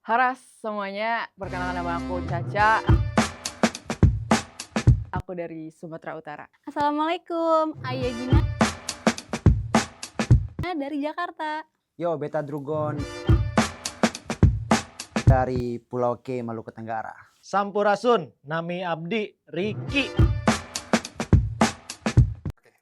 Haras semuanya, perkenalkan nama aku Caca. Aku dari Sumatera Utara. Assalamualaikum, Ayah Gina dari Jakarta. Yo, Beta Drugon dari Pulau K, Maluku Tenggara. Sampurasun, Nami Abdi, Riki.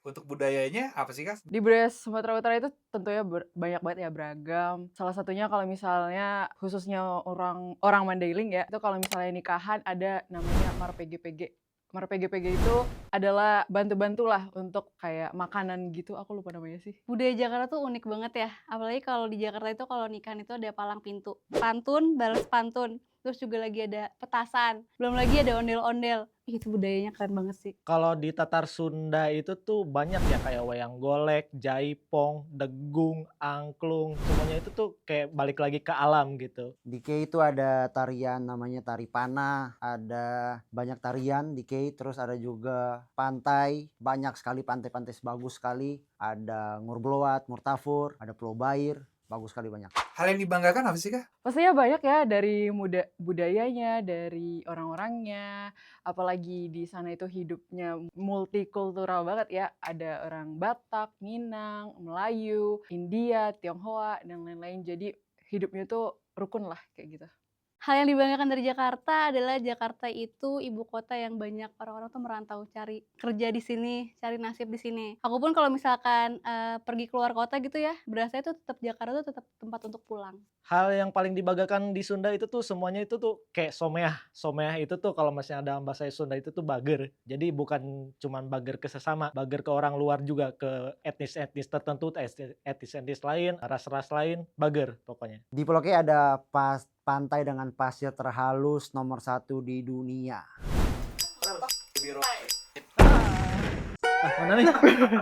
Untuk budayanya apa sih, Kak? Di budaya Sumatera Utara itu tentunya banyak banget ya, beragam. Salah satunya kalau misalnya khususnya orang Mandailing ya, itu kalau misalnya nikahan ada namanya marpege-pege. Marpege-pege itu adalah bantu-bantu lah untuk kayak makanan gitu, aku lupa namanya sih. Budaya Jakarta tuh unik banget ya. Apalagi kalau di Jakarta itu kalau nikahan itu ada palang pintu. Pantun, balas pantun. Terus juga lagi ada petasan. Belum lagi ada ondel-ondel. Itu budayanya keren banget sih. Kalau di Tatar Sunda itu tuh banyak ya kayak wayang golek, jaipong, degung, angklung. Semuanya itu tuh kayak balik lagi ke alam gitu. Di K itu ada tarian namanya tari panah, ada banyak tarian di K, terus ada juga pantai, banyak sekali pantai-pantai bagus sekali. Ada Ngurbloat, Murtafur, ada Pulau Bair, bagus sekali banyak. Hal yang dibanggakan apa sih, Kak? Pastinya banyak ya, dari budayanya, dari orang-orangnya, apalagi di sana itu hidupnya multikultural banget ya. Ada orang Batak, Minang, Melayu, India, Tionghoa, dan lain-lain. Jadi hidupnya tuh rukun lah kayak gitu. Hal yang dibanggakan dari Jakarta adalah Jakarta itu ibu kota yang banyak orang-orang tuh merantau cari kerja di sini, cari nasib di sini. Aku pun kalau misalkan pergi keluar kota gitu ya, berasa itu tetap Jakarta tuh tetap tempat untuk pulang. Hal yang paling dibanggakan di Sunda itu tuh semuanya itu tuh kayak someah. Someah itu tuh kalau misalnya dalam bahasa Sunda itu tuh bager. Jadi bukan cuman bager ke sesama, bager ke orang luar juga, ke etnis-etnis tertentu, etnis-etnis lain, ras-ras lain, bager pokoknya. Di Pulau K ada pantai dengan pasir terhalus nomor 1 di dunia. Mana nih?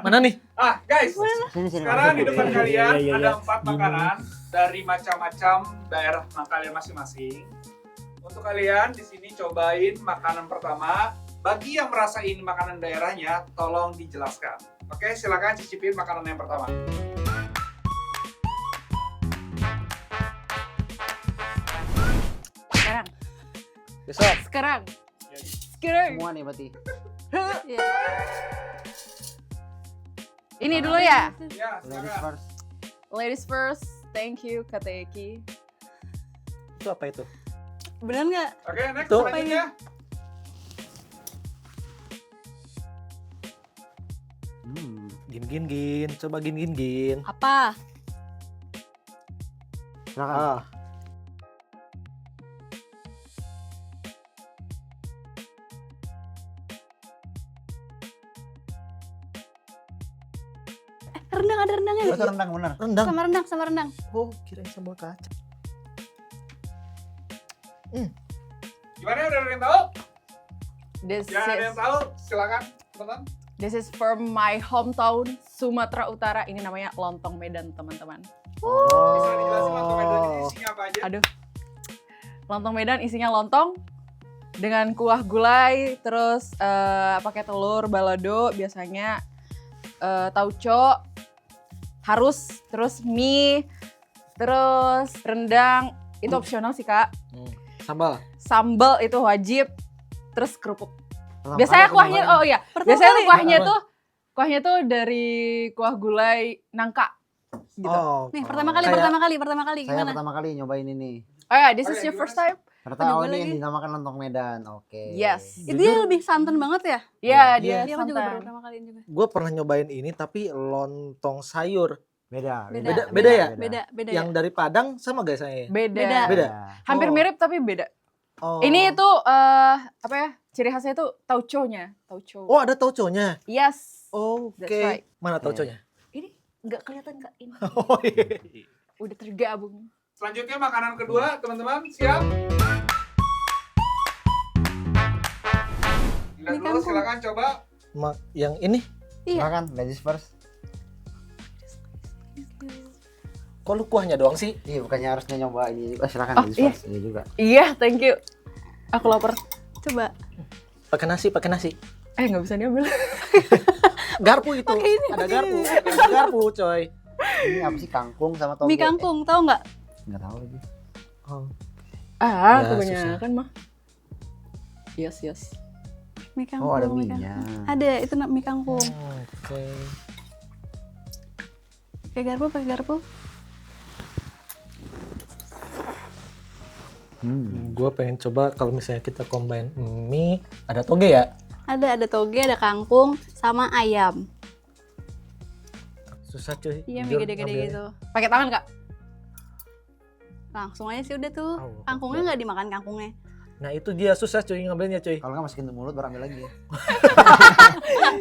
Mana nih? Guys, Sini. sekarang di depan kalian Iya. ada 4 makanan dari macam-macam daerah kalian masing-masing. Untuk kalian di sini cobain makanan pertama. Bagi yang merasa ini makanan daerahnya, tolong dijelaskan. Oke, silakan cicipin makanan yang pertama. Besok. Sekarang. Semua nih berarti. Iya. Ini dulu ya. Ya, Ladies silakan. first. Ladies first, thank you Kata Eki. Itu apa itu? Bener nggak? Oke, next Tuh. selanjutnya. Gin. Coba gin. Apa? Silakan. Rendang, ada rendangnya nggak? Itu rendang bener. Rendang. Sama rendang. Oh, kirain sambal kacang. Gimana, udah ada yang tahu? This Yang ada yang is, tahu, silakan, teman. this is from my hometown Sumatera Utara. Ini namanya lontong Medan, teman-teman. Bisa dijelasin lontong Medan ini isinya apa aja? Aduh. Lontong Medan isinya lontong dengan kuah gulai, terus pakai telur balado biasanya, tauco, harus, terus mie, terus rendang, itu opsional sih Kak. Sambal. Sambal itu wajib, terus kerupuk. Pertama Biasanya kali kuahnya, aku oh iya, Pertama biasanya tuh kali. kuahnya tuh dari kuah gulai nangka gitu. Oh, Nih, pertama kali Saya gimana? pertama kali nyobain ini. Oh ya, this Oke, is your gimana first sih? time? Ternyata Coba ini yang lagi. dinamakan lontong Medan. Oke. Yes. Itu dia lebih santan banget ya? Iya, Iya. dia Iya, aku juga baru santan. pertama kali juga. gue pernah nyobain ini tapi lontong sayur. Beda Beda ya? Beda Yang ya. dari Padang sama gak saya? Beda. Beda. Hampir Oh. mirip tapi beda. Oh. Ini tuh apa ya? Ciri khasnya tuh tauconya, tauco. Oh, ada tauconya. Yes. Oke. That's right. Mana tauconya? Ini nggak kelihatan Kak ini. Oh iya. Udah tergabung. Selanjutnya makanan kedua, teman-teman, siap? Lihat Mie dulu, kangkung. silakan coba. Yang ini Iya. Silakan, ladies first. kok lu kuahnya doang sih? Iya, bukannya harusnya nyoba ini juga. Silakan Oh, ladies iya. first. Ini juga. Iya, thank you. Aku lapar. Coba. Pakai nasi. Nggak bisa diambil. Garpu itu. Ada garpu. Ada garpu, coy. Ini apa sih, kangkung sama toge? Mie kangkung, tahu nggak? Nggak tahu lagi. Oh. Ah, Ya, kebanyakan mah. Yes. Mie kangkung. Oh, ada mie mie-nya. kangkung. Ada, itu mie kangkung. Oke. Pakai garpu. Gue pengen coba kalau misalnya kita combine mie, ada toge ya? Ada toge, ada kangkung, sama ayam. Susah cuy. Iya, mie jujur gede-gede ngambilnya. gitu. Pakai tangan, Kak. Langsung aja sih udah tuh. Oh, Kangkungnya nggak dimakan kangkungnya. Nah itu dia susah cuy ngambilnya cuy. Kalau nggak masukin ke mulut baru ambil lagi.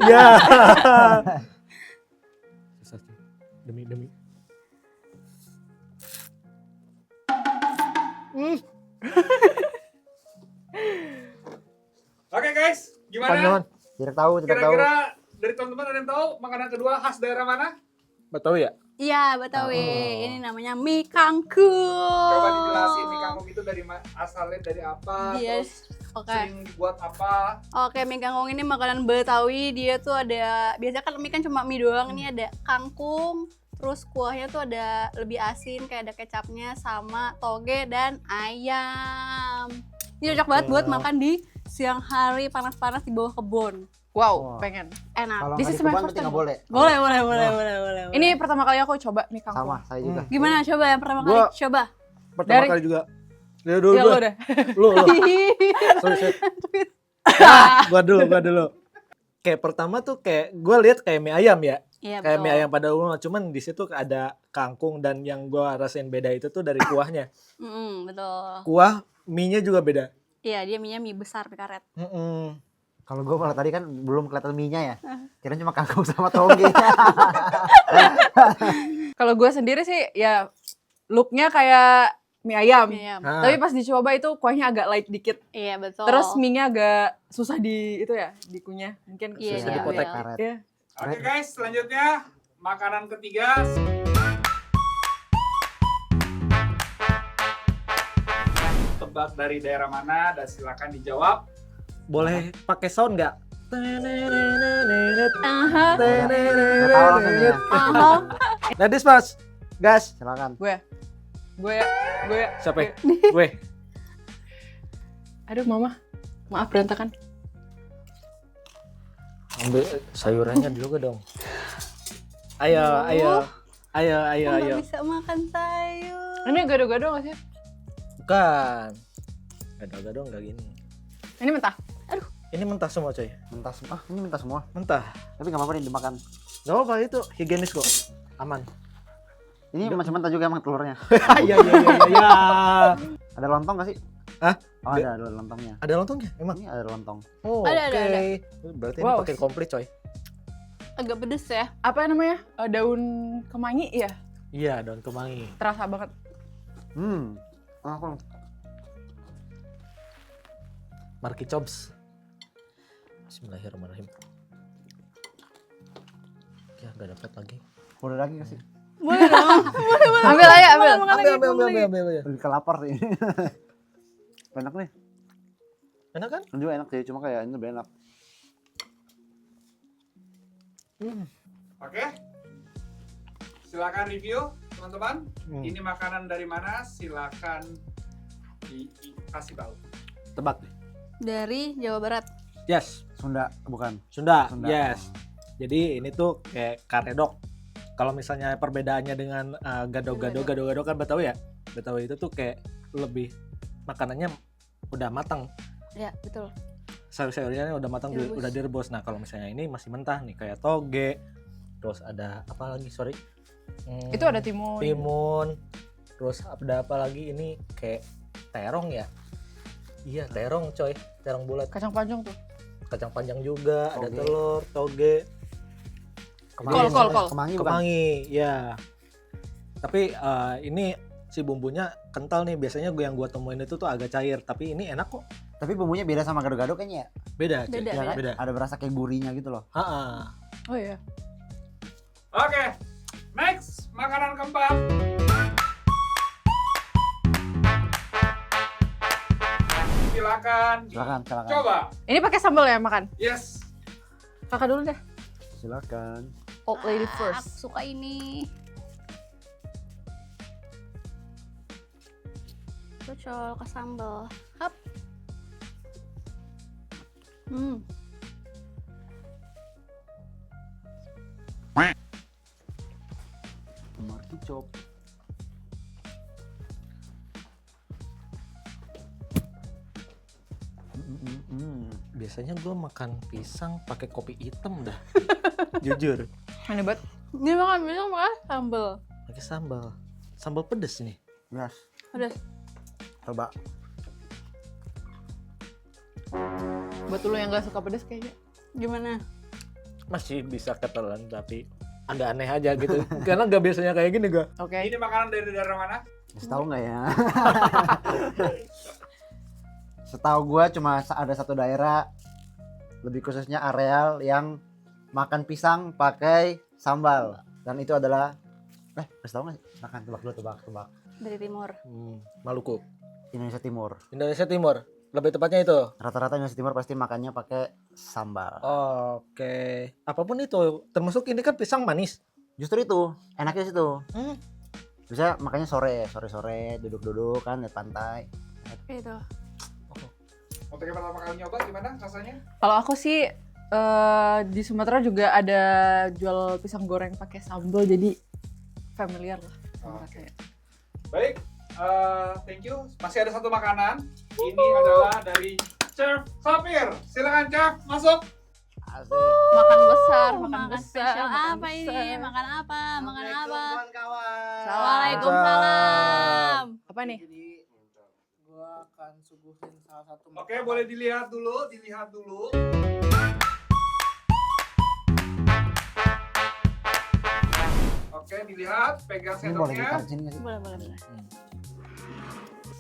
Ya. Susah cuy. Demi. Oke guys, gimana? Panjangan. Tidak tahu. Kira-kira dari teman-teman ada yang tahu makanan kedua khas daerah mana? Betawi ya? Iya, Betawi. Oh. Ini namanya mie kangkung. Coba dijelasin mie kangkung itu dari asalnya dari apa, Dia, terus oke. sering dibuat apa? Oke, mie kangkung ini makanan Betawi. Dia tuh ada, biasanya kan mie kan cuma mie doang. Ini ada kangkung, terus kuahnya tuh ada lebih asin, kayak ada kecapnya, sama toge dan ayam. Ini cocok banget buat makan di siang hari panas-panas di bawah kebun. Wow, Wah. pengen. Enak. Kalau This nggak is di my kebun first berarti nggak time. boleh. Boleh. Ini pertama kali aku coba mie kangkung. Sama, saya juga. Gimana coba yang pertama kali? Gua- Coba. Pertama Dari- kali juga. Dulu Ya lo udah. Lu. Sorry. Gua dulu. Kayak pertama tuh kayak gue lihat kayak mie ayam ya. Iya, Kayak betul. mie ayam pada umumnya, cuman di situ ada kangkung dan yang gua rasain beda itu tuh dari kuahnya. Betul. Kuah mie-nya juga beda. Iya, dia mie-nya mie besar, mie karet. Kalau gue malah tadi kan belum kelihatan mie-nya ya. Kira cuma kangkung sama toge. Kalau gue sendiri sih ya looknya kayak mie ayam. Mie ayam. Ah. Tapi pas dicoba itu kuahnya agak light dikit. Iya, betul. Terus mie-nya agak susah di itu ya, dikunyah. Mungkin Iya, susah iya, dipotek. iya. Karet. Ya. Oke guys, selanjutnya makanan ketiga. Tebak dari daerah mana dan silakan dijawab. Boleh pakai sound nggak? Aha. Nggak tahu langsung ya. Aha. Ladies first, guys. Silakan. Gue ya. Siapa? Gue. Aduh mama, maaf berantakan. Ambil sayurannya dulu ke dong. Ayo. Nggak bisa makan sayur. Ini gado-gado nggak sih? Bukan. Gado-gado nggak gini. Ini mentah. Ini mentah semua coy. Mentah semua. Ah, ini mentah semua. Mentah. Tapi nggak apa-apa nih dimakan. Gak apa itu higienis kok. Aman. Ini masih mentah juga emang telurnya. Iya. Ada lontong nggak sih? Hah? Oh, ada lontongnya. Ada lontongnya emang? Ini ada lontong. Oh, Ada. Berarti Wow. ini pakai komplit coy. Agak pedes ya. Apa namanya? Daun kemangi ya? Iya, daun kemangi. Terasa banget. Aku Marky Chops. Bismillahirrahmanirrahim. Ya, gak dapat lagi. udah lagi nggak sih? Boleh dong. Ambil aja, ambil. Ambil. Lebih ke lapar sih. Enak nih. Enak kan? Ini juga enak sih, cuma kayak ini lebih enak. Oke. Silakan review teman-teman. Hmm. Ini makanan dari mana? Silakan dikasih tahu. Tebak. Dari Jawa Barat. Yes. Sunda, bukan. Sunda. Sunda. Yes. Jadi ini tuh kayak karedok. Kalau misalnya perbedaannya dengan gado-gado kan Betawi ya. Betawi itu tuh kayak lebih makanannya udah matang. Ya, betul. Sayur-sayurnya udah matang, Direbus. udah direbus. Nah kalau misalnya ini masih mentah nih kayak toge. Terus ada apa lagi? Sorry. Itu ada timun. Timun. Terus ada apa lagi? Ini kayak terong ya. Iya terong coy. Terong bulat. Kacang panjang tuh. Kacang panjang juga. Ada Toge. telur, toge. Kol. Kemangi bukan? Kemangi, ya. Tapi ini si bumbunya kental nih. Biasanya yang gua temuin itu tuh agak cair, tapi ini enak kok. Tapi bumbunya beda sama gado-gado kayaknya ya? Beda, cuy. Beda, Iya kan? beda. Ada berasa kayak gurihnya gitu loh. Ha-ha. Oh iya. Oke. Next, makanan keempat. Silakan. Silakan. Coba. Ini pakai sambal ya makan? Yes. Kakak dulu deh. Silakan. Old lady Aku first. suka ini. Cocok. Cocol ke sambal. Hap. Marki Chop. Biasanya gue makan pisang pakai kopi hitam dah. Jujur. Aneh banget. Dia makan pisang makan sambal. Pakai sambal. Sambal pedes nih. Yes. Udah. Coba. Buat lu yang gak suka pedas kayaknya. Gimana? Masih bisa ketelan tapi agak aneh aja gitu. Karena gak biasanya kayak gini gue. Oke. Ini makanan dari daerah mana? Tahu nggak ya? Setahu gua cuma ada satu daerah, lebih khususnya areal yang makan pisang pakai sambal, dan itu adalah kasih tahu nggak sih? Makan tebak. Dari timur. Maluku. Indonesia Timur. Indonesia Timur. Lebih tepatnya itu. Rata-rata Indonesia Timur pasti makannya pakai sambal. Oke. Apapun itu, termasuk ini kan pisang manis. Justru itu enaknya situ. Hmm. Bisa makanya sore duduk-duduk kan di pantai. Itu. Untuk yang pertama kali nyoba gimana rasanya? Kalau aku sih di Sumatera juga ada jual pisang goreng pakai sambal, jadi familiar lah sama rasanya. Baik, thank you. Masih ada satu makanan. Ini adalah dari Chef Sapir. Silakan Chef, masuk. Asik. Makan besar, makan Makan besar. spesial makan apa ini? besar. Makan apa? Makan apa? Kawan-kawan. Waalaikumsalam. Apa nih? Jadi gua akan suguhin salah satu Oke, boleh dilihat dulu. Oke, dilihat. Pegang Ini boleh sendoknya. ditaruh sini nggak sih? Boleh.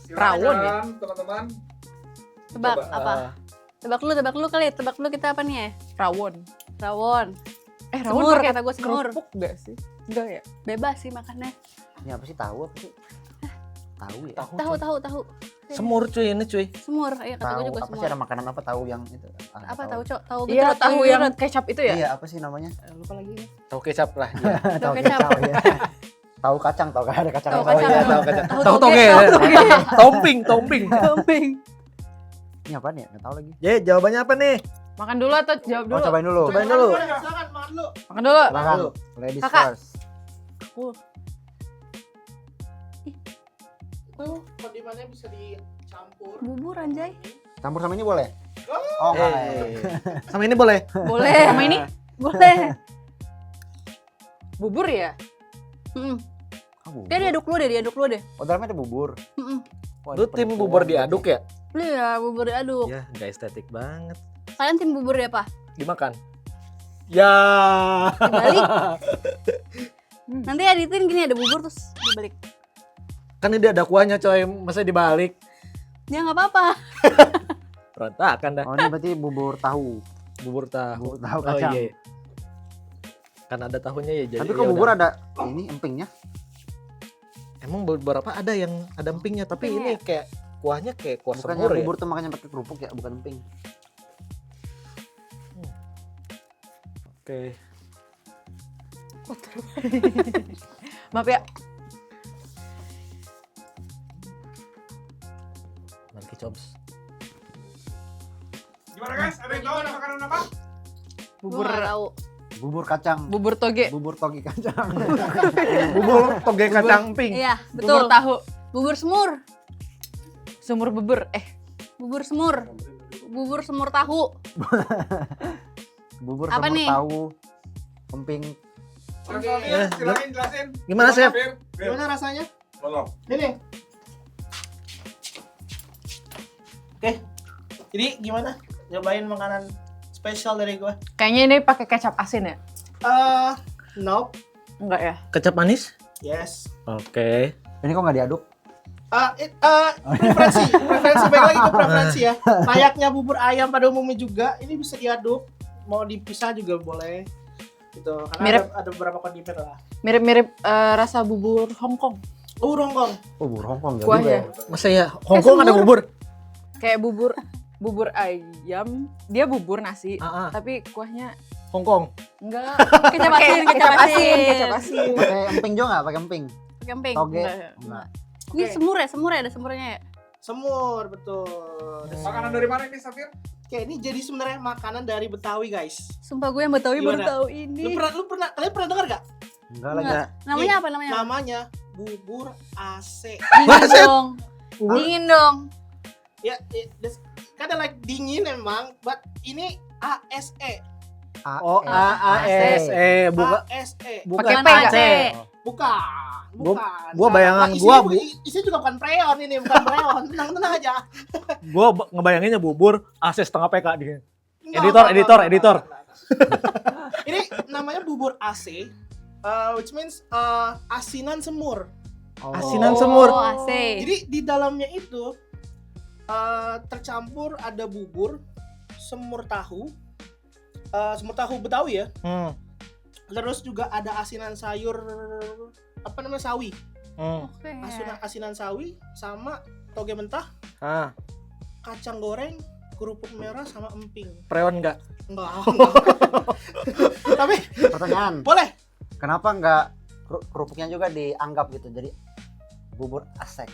Rawon ya? Silakan teman-teman. Tebak Coba, apa? Tebak dulu kali. Tebak dulu kita apa nih ya? Rawon. Rawon. Rawon Semur, pakai kata gue semur. kerupuk gak sih? Enggak ya? Bebas sih makannya. Ini apa sih, tahu apa sih? Tahu ya? Tahu. Semur cuy, ini cuy. Semur. Iya, kata gue Tahu juga apa semur. sih, ada makanan apa tahu yang itu? Apa tahu, Cok? Tahu gitu Iya, loh, tahu yang kecap itu ya? Iya, apa sih namanya? Lupa lagi ya. Tahu kecap lah. Tahu kecap. ya. Tahu kacang, tahu ada kacang. Tahu Oh, kacang. iya, tahu kacang. Tahu Tahu toge, toge. tahu toge. Tomping. Kambing. Ini apaan ya? Nggak tahu lagi. Jadi jawabannya apa nih? Makan dulu atau jawab Oh, dulu? cobain dulu. Cobain dulu. Silakan makan dulu. Makan dulu. Silakan. Ladies Kakak. first. Itu kondimennya bisa dicampur. Bubur anjay. Campur sama ini boleh? Oh, enggak. Sama ini boleh? Boleh. Sama ini? Boleh. Bubur ya? Mm-mm. Oh, bubur. Dia diaduk dulu deh. Oh, dalamnya ada bubur. Mm-mm. Wah, Lu ini tim penipuan bubur berarti. diaduk ya? Iya, bubur diaduk. Ya, nggak estetik banget. Kalian tim bubur ya, apa? Dimakan. Ya. Dibalik. Nanti editin gini ada bubur terus dibalik. Kan ini ada kuahnya coy, masa dibalik? Ya nggak apa-apa. Berantakan dah. Oh, ini berarti bubur tahu. Bubur tahu. Bubur tahu Oh kacang. iya. Kan ada tahunya ya jadi. Tapi ya kok bubur udah. ada ini empingnya? Emang beberapa ada yang ada empingnya, tapi Empingnya ini kayak kuahnya kayak kuah Bukannya semur ya. bubur tuh makanya pakai kerupuk ya, bukan emping. Oke. Maaf ya. Marki Chops. Gimana guys? Ada yang tahu ada makanan apa? Bubur Gua nggak tahu. Bubur kacang. bubur toge. Bubur togi kacang. Bubur toge kacang pink. Iya, Bubur betul. tahu. Bubur semur. Sumur bubur. Bubur semur. Bubur semur tahu. Bubur Apa semur nih? tahu. Emping. Oke, Ya, silakan jelasin. Gimana, Chef? Fir? Fir, Gimana rasanya? tolong. Ini. Oke. Jadi gimana? Nyobain makanan spesial dari gua. Kayaknya ini pakai kecap asin ya? Nope. Enggak ya? Kecap manis? Yes. Oke. Ini kok nggak diaduk? Preferensi baik lagi ke preferensi ya. Layaknya bubur ayam pada umumnya juga, ini bisa diaduk, mau dipisah juga boleh. Gitu. Karena Mirip. ada beberapa kondimen lah. Mirip-mirip rasa bubur Hongkong. Hongkong. Oh, bubur Hongkong ya. Kuahnya. Masa ya Hongkong ada semur. bubur? Kayak bubur ayam, dia bubur nasi, Ah, tapi kuahnya Hongkong. enggak. Kecap Pakai asin, kecap asin. kecap asin. Pakai emping juga nggak? Pakai emping. Camping. Toge. Enggak. Enggak. Ini semur ya, ada semurnya ya. Semur, betul. Makanan dari mana ini, Safir? Oke, ini jadi sebenarnya makanan dari Betawi, guys. Sumpah gue yang Betawi baru Gimana? tahu ini. Kalian pernah dengar gak? Enggak lagi. Enggak. Namanya apa namanya? Namanya bubur AC. Dingin dong. Dingin dong. Ya, kind like dingin emang, but ini ASE. Oh, AASE, bukan ASE. bukan Pakai P Bukan nggak? AC. Bukan. Gua bayangan Isinya juga bukan preon ini, bukan preon. Tenang aja. gua ngebayanginnya bubur AC setengah PK di. Enggak, Editor. Ini namanya bubur AC, which means asinan semur. Asinan semur. Oh, AC. Jadi di dalamnya itu tercampur ada bubur, semur tahu Betawi ya. Terus juga ada asinan sayur apa namanya sawi, Oke. asinan sawi sama toge mentah, Ah, kacang goreng, kerupuk merah sama emping. preon enggak? Enggak. Tapi Pertanyaan, boleh. kenapa enggak kerupuknya juga dianggap gitu jadi bubur asek?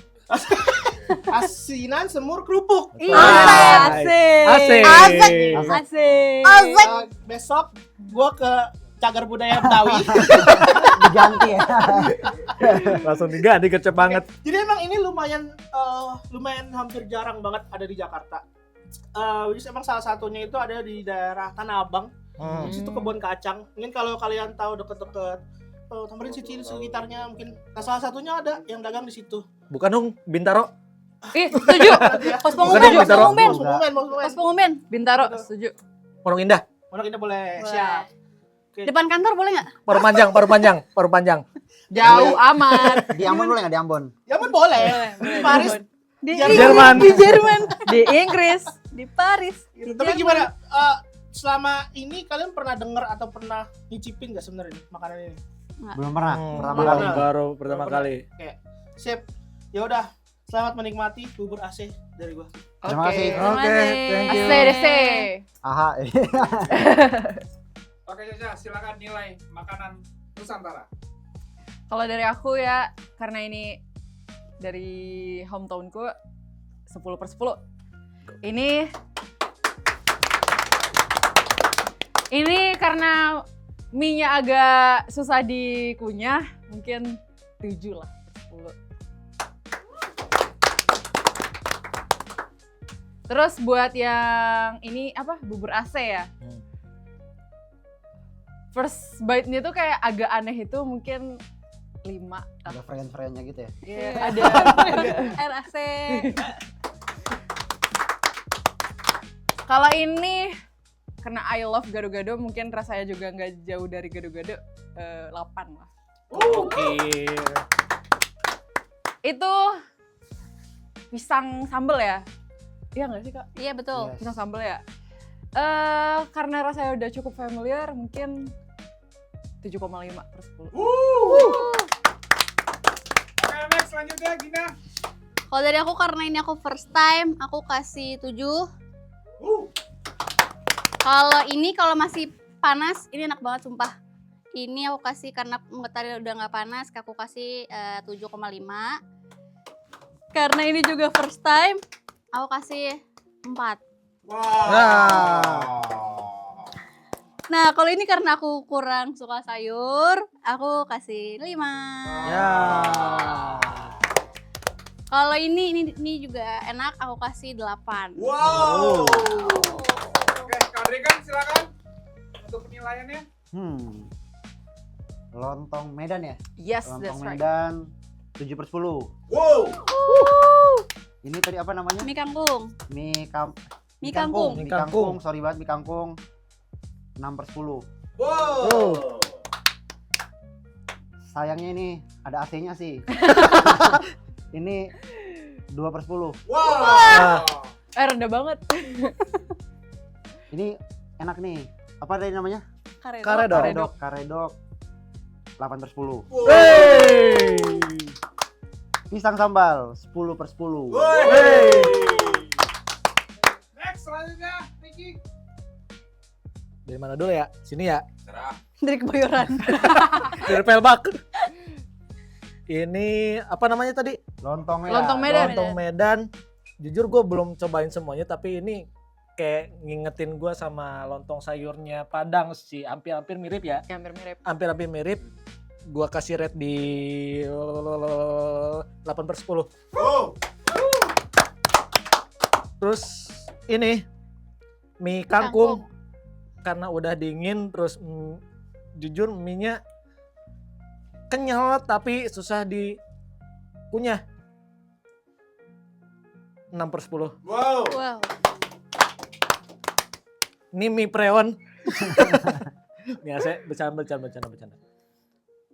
Asinan semur kerupuk. Iya, Asik. asik. Asik. Asik. Besok gua ke cagar budaya Betawi. Diganti ya. Langsung diganti kecep banget. Jadi emang ini lumayan hampir jarang banget ada di Jakarta. Which is emang salah satunya itu ada di daerah Tanah Abang. Di situ kebun kacang. Mungkin kalau kalian tahu deket-deket Tamrin City sekitarnya mungkin. Nah, salah satunya ada yang dagang di situ. Bukan dong, Bintaro. Ih, setuju. Pos Bukan pengumuman, yang pos Bintaro. pengumuman. Pos Pos pengumuman. Bintaro, setuju. Pondok Indah. Pondok Indah boleh. Boleh. Siap. Oke. Depan kantor boleh nggak? Paru panjang. Jauh amat. Di Ambon boleh nggak di Ambon? Ya pun boleh. Boleh, Paris. Di Jerman. Di Jerman. Di Inggris. Di Paris. Gitu. Di Tapi Jerman. gimana? Selama ini kalian pernah dengar atau pernah nyicipin nggak sebenarnya makanan ini? Belum pernah. Pertama belum kali. pernah. Baru pertama Belum kali. Kayak sip. Ya udah, selamat menikmati bubur AC dari gua. Terima kasih. Oke, thank you. ACDC. Aha. Oke Caca, silakan nilai makanan Nusantara. Kalau dari aku ya, karena ini dari hometownku 10/10. Ini karena mie-nya agak susah dikunyah, mungkin 7 lah per 10. Terus buat yang ini apa? Bubur AC ya. First bite-nya tuh kayak agak aneh itu mungkin 5. Ada friend-friendnya gitu ya. Iya, ada RAC. Kalau ini karena I love gado-gado, mungkin rasanya juga nggak jauh dari gado-gado, 8 lah. Oke. Itu pisang sambal ya? Iya nggak sih Kak? Iya betul. Yes. Pisang sambal ya? Karena rasanya udah cukup familiar, mungkin 7,5/10. Oke, next selanjutnya Gina. Kalau dari aku karena ini aku first time, aku kasih 7. Kalau masih panas, ini enak banget sumpah. Ini aku kasih karena tadi udah nggak panas, aku kasih 7,5. Karena ini juga first time, aku kasih 4. Nah, kalau ini karena aku kurang suka sayur, aku kasih 5. Ya. Kalau ini juga enak, aku kasih 8. Wow. Oke, Kak Drikan silakan untuk penilaiannya. Lontong Medan ya? Yes, Lontong that's right. Medan 7/10. Wow. Ini tadi apa namanya? Mie kangkung. Mie Mie kangkung. Mie kangkung, sorry banget mie kangkung. 6/10. Wow. Sayangnya ini ada AC-nya sih. Ini 2/10. Wow. Rendah banget. Ini enak nih. Apa tadi namanya? Karedok. Karedok 8/10. Hey. Pisang sambal 10/10. Next selanjutnya Niki. Dari mana dulu ya? Sini ya. Serah. Dari Kebayoran. Dari Pelbak. Ini apa namanya tadi? Lontong Medan. Lontong Medan. Lontong Medan Jujur gue belum cobain semuanya, tapi ini kayak ngingetin gue sama lontong sayurnya Padang sih, hampir-hampir mirip ya. Ya, hampir mirip. Hampir-hampir mirip. Gue kasih rate di 8/10. Terus ini mie kangkung. Karena udah dingin, terus jujur mie-nya kenyal tapi susah dikunyah. 6/10. Wow. Wow. Ini mie preon. Mie AC, bercanda.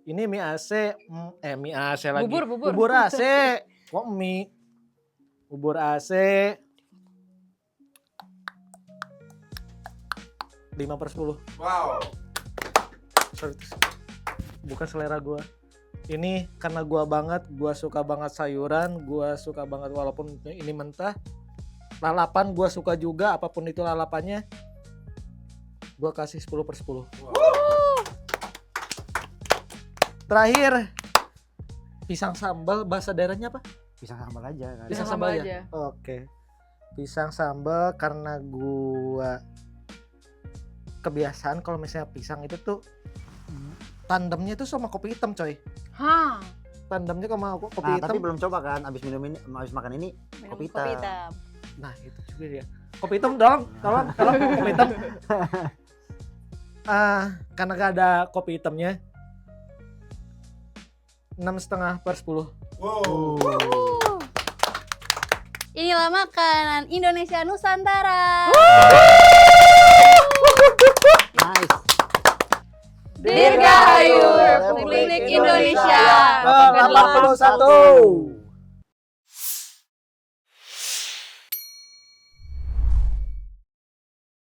Ini mie AC, mie AC lagi. Bubur. Bubur AC. Kok mie? Bubur AC. 5/10. Wow. Sorry, bukan selera gue. Ini karena gue suka banget sayuran, gue suka banget walaupun ini mentah. Lalapan gue suka juga, apapun itu lalapannya. Gue kasih 10/10. Terakhir, pisang sambal, bahasa daerahnya apa? Pisang sambal aja kan. Pisang sambal aja. Oke. Pisang sambal karena gue kebiasaan kalau misalnya pisang itu tuh tandemnya tuh sama kopi hitam coy. Hah. Tandemnya sama kopi Nah, hitam. tapi belum coba kan abis makan ini Minum kopi hitam. Nah itu juga dia. Kopi hitam tolong kopi hitam. Karena gak ada kopi hitamnya, 6,5/10. Wow. Inilah makanan Indonesia Nusantara. Nice. Dirgahayu Republik Indonesia. 81.